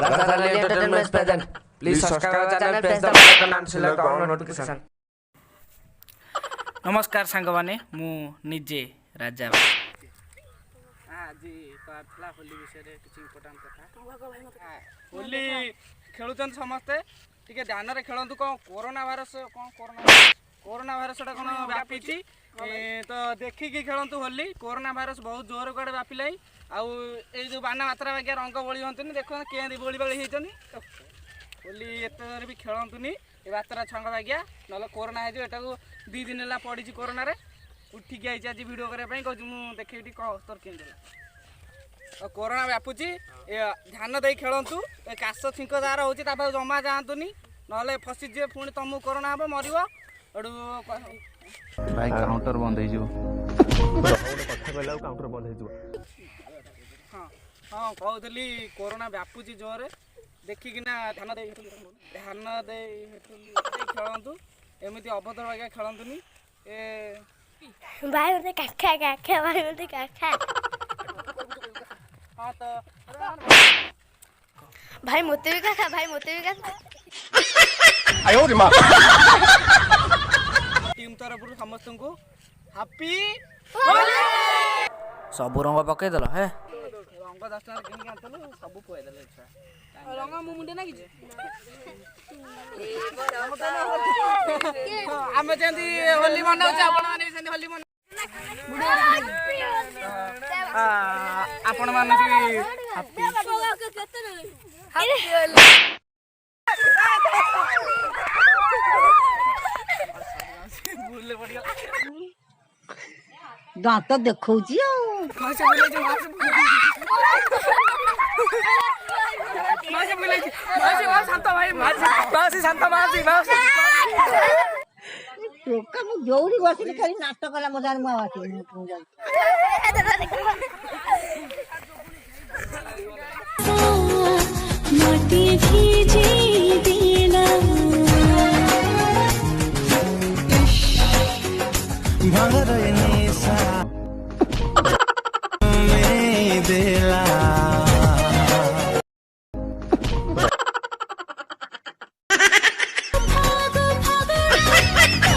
Razali Entertainment present. Please subscribe our channel, press the bell icon and select all notification. नमस्कार सांग माने मु निजे राजा आज पार्थला होली विषय रे किछि इंपोर्टेंट कथा होली खेलुचन समस्ते टिके ध्यान रे खेलंतु कोरोना भाइरस टा कोन व्यापीची तो देखि की खेलंतु होली कोरोना भाइरस बहुत जोर कड़े व्यापिलाई आउ ए जो बाना मात्रा बागे रंग बोली हंतनी देखो के बोली बाली हेचनी होली एते भी खेलंतुनी ए बात्रा छंग बागिया नले कोरोना हे जो एटा को 2 दिन ला पड़ी छी कोरोना रे उठी के आइछ आज वीडियो करे पई कहू मु देखैटी क तोर के कोरोना व्यापुची ध्यान दे खेलंतु ए काश छिंक दार होची ता जमा जांतुनी नले फसी जे पुणी तमु कोरोना हबो मरिवो एडू भाई काउंटर बंद हे जो कथा कहला काउंटर बंद हे जो हां हां कहउतली कोरोना व्यापुची जोरे देखि किना ध्यान दे खेलंतु एमिति अभद्र बागे खेलंतुनी ए भाई मते काका भाई मते काका हां तो भाई मते भी काका आयो रे मां टीम तरफ समस्त को हैप्पी सब रंग पके दल हे रंग 10 टका किन के आतलो सब कोइ देले छा रंग मु मुंडे ना कि आमे जेंदी होली मनाउ छ आपण माने जेंदी होली मना आपण माने की हैप्पी भूले पड़ गया दांत देखौची टोका मु जोरी बसिली खाली नाटक कला मजार मु आवाती माटी भीजे देला भंगरने सा में देला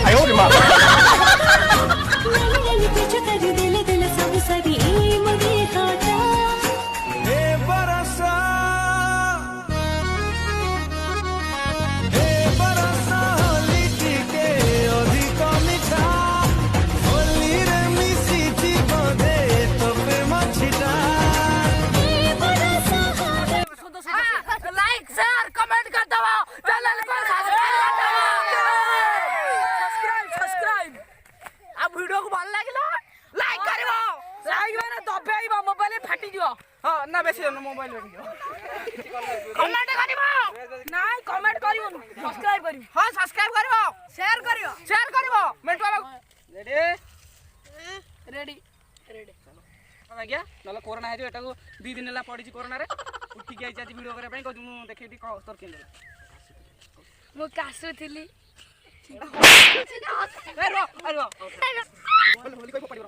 आयो रे मां लाइक शेयर कमेंट कर दो चैनल को सब्सक्राइब आ वीडियो को भल लागिला लाइक करिवो लाइक माने दबेइबो मोबाइल फाटी दियो हां ना बेसी मोबाइल दियो कमेंट करिवो नाइ कमेंट करिवो सब्सक्राइब करिवो हां सब्सक्राइब करिवो शेयर करिवो मेंटवा रेडी आज्ञा नले कोरोना हे जो एटा को 2 दिन ला पड़ी छी कोरोना रे उठी के आइछ आज वीडियो करे पई कहू मु देखैटी क तोर के मु कासु थिली रो होली कोइ पड़ी